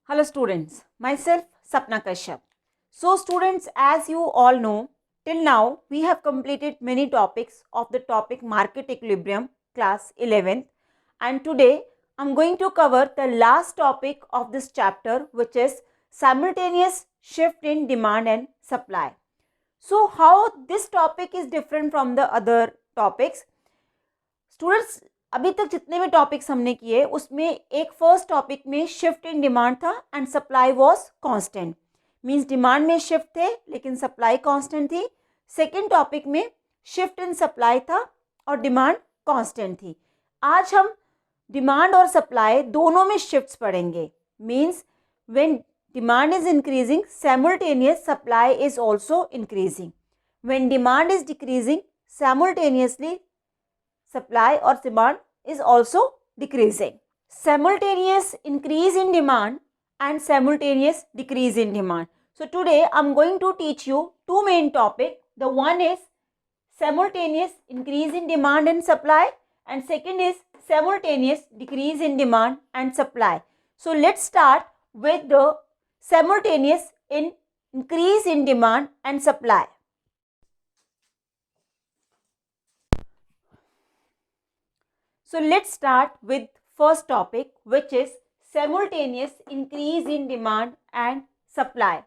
Hello students, myself Sapna Kashyap. So students, as you all know, till now we have completed many topics of the topic market equilibrium class 11th, and today I am going to cover the last topic of this chapter, which is simultaneous shift in demand and supply. So how this topic is different from the other topics? Students, अभी तक जितने भी topics हमने किए उसमें एक first topic में shift in demand था and supply was constant, means demand में शिफ्ट थे लेकिन सप्लाई कांस्टेंट थी. सेकंड टॉपिक में शिफ्ट इन सप्लाई था और डिमांड कांस्टेंट थी. आज हम डिमांड और सप्लाई दोनों में शिफ्ट्स पढ़ेंगे. Means when demand is increasing simultaneous supply is also increasing. When demand is decreasing simultaneously supply or demand is also decreasing. Simultaneous increase in demand and simultaneous decrease in demand. So today I am going to teach you two main topics. The one is simultaneous increase in demand and supply, and second is simultaneous decrease in demand and supply. So let's start with the simultaneous increase in demand and supply. So let's start with first topic, which is simultaneous increase in demand and supply.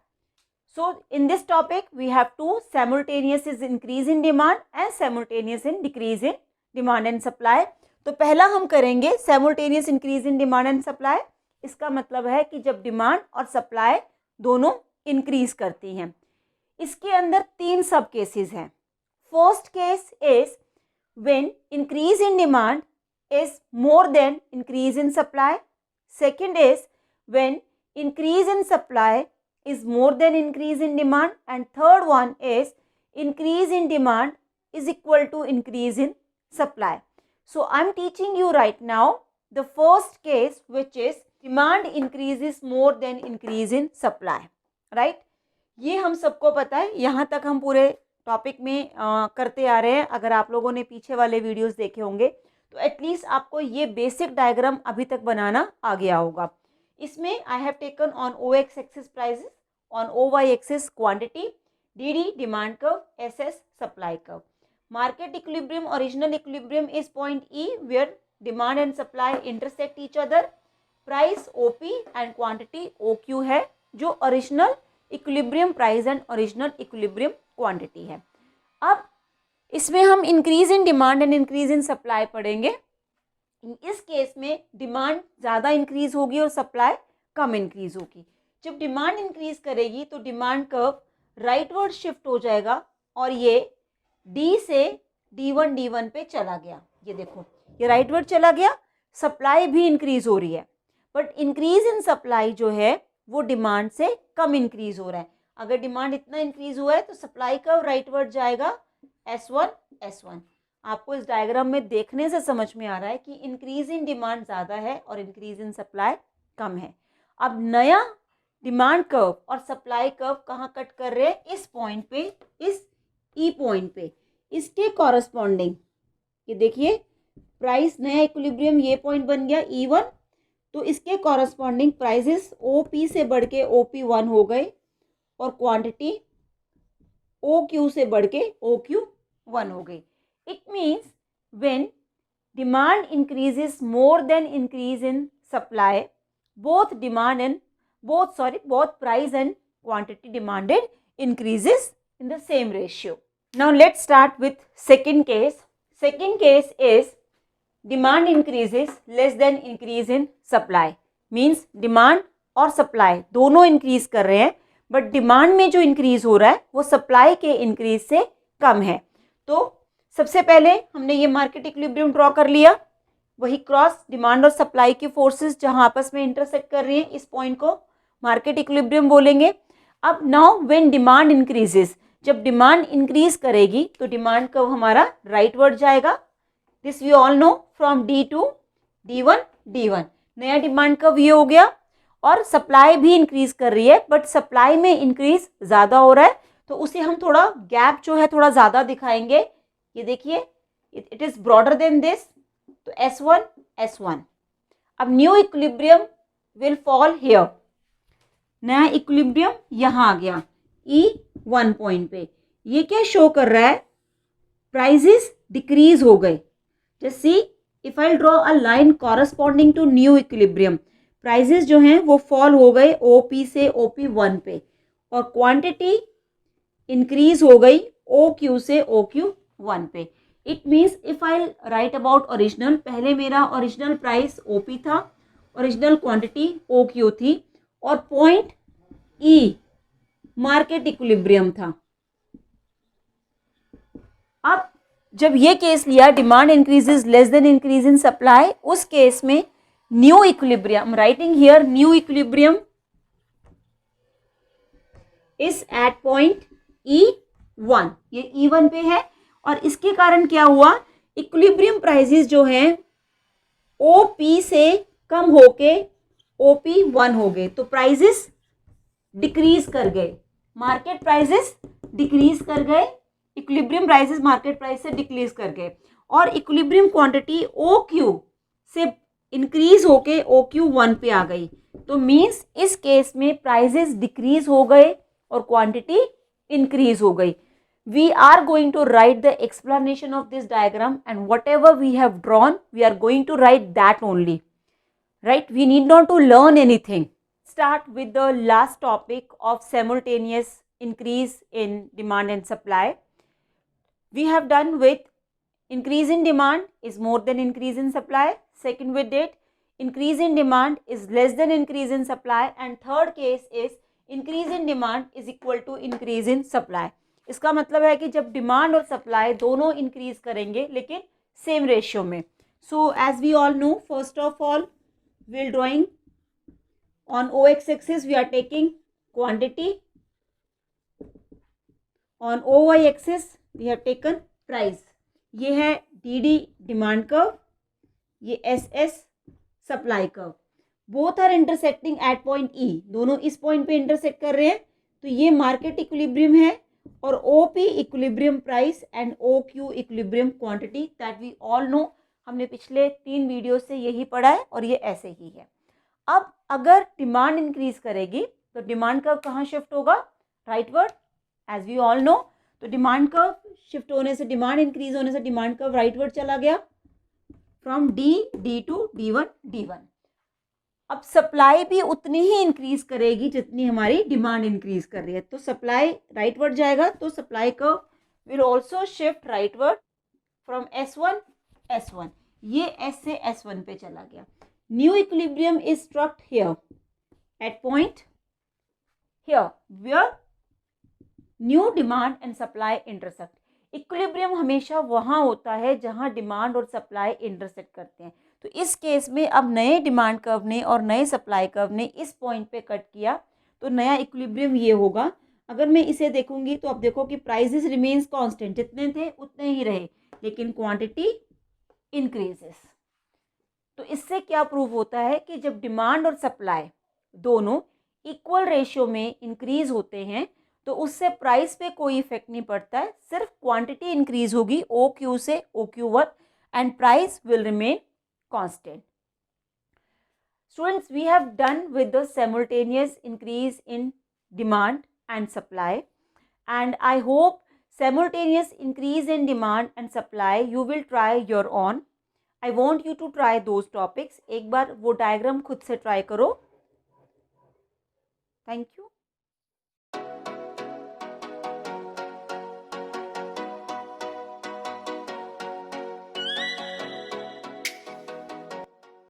So in this topic we have two: simultaneous is increase in demand and simultaneous in decrease in demand and supply. तो पहला हम करेंगे simultaneous increase in demand and supply. इसका मतलब है कि जब demand और सप्लाई दोनों इंक्रीज करती हैं. इसके अंदर तीन सब केसेस हैं. First case is when increase in demand is more than increase in supply. Second is when increase in supply is more than increase in demand, and third one is increase in demand is equal to increase in supply. So I am teaching you right now the first case, which is demand increases more than increase in supply, right? ये हम सबको पता है, यहाँ तक हम पूरे topic में करते आ रहे हैं. अगर आप लोगों ने पीछे वाले वीडियोस देखे होंगे तो एटलीस्ट आपको ये बेसिक डायग्राम अभी तक बनाना आ गया होगा. इसमें I have taken on O X axis prices, on O Y axis quantity, D D demand curve, S S supply curve. Market equilibrium, original equilibrium is point E where demand and supply intersect each other. Price O P and quantity O Q है, जो original equilibrium price and original equilibrium quantity है. अब इसमें हम increase in demand and increase in supply पढ़ेंगे. इस case में demand ज़्यादा इंक्रीज होगी और सप्लाई कम इंक्रीज होगी. जब डिमांड इंक्रीज करेगी तो डिमांड कर्व राइटवर्ड शिफ्ट हो जाएगा और ये डी से D1 पे चला गया. ये देखो, ये राइटवर्ड चला गया. सप्लाई भी इंक्रीज हो रही है, बट इंक्रीज इन सप्लाई जो है वो डिमांड से कम इंक्रीज हो रहा है. अगर डिमांड इतना इंक्रीज हुआ है तो सप्लाई कर्व राइटवर्ड जाएगा S1 S1. आपको इस डायग्राम में देखने से समझ में आ रहा है कि इंक्रीज इन डिमांड ज़्यादा है और इंक्रीज इन सप्लाई कम है. अब नया डिमांड कर्व और सप्लाई कर्व कहाँ कट कर रहे हैं? इस पॉइंट पे, इस ई पॉइंट पे. इसके कॉरस्पॉन्डिंग ये देखिए, प्राइस नया इक्विलिब्रियम ये पॉइंट बन गया E1, तो इसके कॉरस्पॉन्डिंग प्राइसेस OP से बढ़ के OP1 हो गए और क्वांटिटी OQ से बढ़ के OQ1 हो गई. It means when demand increases more than increase in supply, both price and quantity demanded increases in the same ratio. Now let's start with second case. Second case is demand increases less than increase in supply. Means demand और supply दोनों increase कर रहे हैं, but demand में जो increase हो रहा है वो सप्लाई के इंक्रीज से कम है. तो सबसे पहले हमने ये मार्केट इक्विलिब्रियम ड्रॉ कर लिया. वही क्रॉस डिमांड और सप्लाई की फोर्सेस जहां आपस में इंटरसेक्ट कर रही हैं, इस पॉइंट को मार्केट इक्विलिब्रियम बोलेंगे. अब नाउ व्हेन डिमांड इंक्रीजेस, जब डिमांड इंक्रीज करेगी तो डिमांड कर्व हमारा राइटवर्ड जाएगा. This we all know from D to D1. नया डिमांड कर्व ये हो गया. और सप्लाई भी इंक्रीज कर रही है, बट सप्लाई में इंक्रीज ज़्यादा हो रहा है, तो उसे हम थोड़ा गैप जो है थोड़ा ज़्यादा दिखाएंगे. ये देखिए, it is broader then this, तो S1 S1. अब new equilibrium will fall here. नया इक्विलिब्रियम यहाँ आ गया E1 पॉइंट पे। ये क्या शो कर रहा है, प्राइजेस डिक्रीज हो गए। Just see if I draw a line corresponding to new equilibrium, prices जो हैं वो फॉल हो गए OP से OP1 पे, और क्वांटिटी इंक्रीज हो गई OQ से OQ1 पे। It means if I right about original, पहले मेरा ओरिजिनल प्राइस OP था, ओरिजिनल क्वांटिटी OQ थी, और पॉइंट E मार्केट इक्विलिब्रियम था। अब जब ये केस लिया demand increases less than increase in supply, उस केस में new equilibrium, writing here new equilibrium is at point E1, ये E1 पे है, और इसके कारण क्या हुआ, इक्विलिब्रियम प्राइसेस जो हैं OP से कम होके OP1 हो गए, तो प्राइसेस डिक्रीज कर गए, मार्केट प्राइसेस डिक्रीज कर गए, इक्विलिब्रियम प्राइसेस मार्केट प्राइस से डिक्रीज कर गए, और इक्विलिब्रियम क्वांटिटी OQ से इंक्रीज होके OQ1 पे आ गई। तो मीन्स इस केस में प्राइसेस डिक्रीज हो गए और क्वांटिटी इंक्रीज हो गई। We are going to write the explanation of this diagram, and whatever we have drawn, we are going to write that only, right? We need not to learn anything. Start with the last topic of simultaneous increase in demand and supply. We have done with increase in demand is more than increase in supply. Second we did increase in demand is less than increase in supply, and third case is increase in demand is equal to increase in supply. इसका मतलब है कि जब demand और supply दोनों increase करेंगे लेकिन same ratio में। So as we all know, first of all we'll drawing on OX axis we are taking quantity, on OY axis we have taken price. ये है DD डिमांड कर्व, ये SS supply curve, both are intersecting at point E, दोनों इस point पे intersect कर रहे हैं, तो ये मार्केट इक्विलिब्रियम है, और OP equilibrium price and OQ equilibrium quantity, that we all know, हमने पिछले 3 वीडियो से यही पढ़ा है और ये ऐसे ही है। अब अगर डिमांड इंक्रीज करेगी तो डिमांड कर्व कहाँ शिफ्ट होगा, rightward, as we all know. तो डिमांड कर्व शिफ्ट होने से, डिमांड इंक्रीज होने से डिमांड कर्व राइटवर्ड चला गया, फ्रॉम D टू D1। अब सप्लाई भी उतनी ही इंक्रीज करेगी जितनी हमारी डिमांड इंक्रीज कर रही है, तो सप्लाई राइटवर्ड जाएगा, तो supply curve will also shift rightward from S1, ये S से S1 पे चला गया। New equilibrium is struck here at point here where new demand and supply intersect. Equilibrium हमेशा वहाँ होता है जहाँ डिमांड और सप्लाई इंटरसेक्ट करते हैं। तो इस केस में अब नए डिमांड कर्व ने और नए सप्लाई कर्व ने इस पॉइंट पे कट किया, तो नया इक्विलिब्रियम ये होगा। अगर मैं इसे देखूंगी तो अब देखो कि प्राइसेस रिमेन्स कांस्टेंट, जितने थे उतने ही रहे, लेकिन क्वांटिटी इंक्रीजेस। तो इससे क्या प्रूव होता है कि जब डिमांड और सप्लाई दोनों इक्वल रेशियो में इंक्रीज होते हैं तो उससे प्राइस पे कोई इफेक्ट नहीं पड़ता है, सिर्फ क्वांटिटी इंक्रीज होगी OQ से OQ1 and price will remain constant. Students, we have done with the simultaneous increase in demand and supply, and I hope simultaneous increase in demand and supply you will try your own. I want you to try those topics. एक बार वो diagram खुद से try करो। Thank you.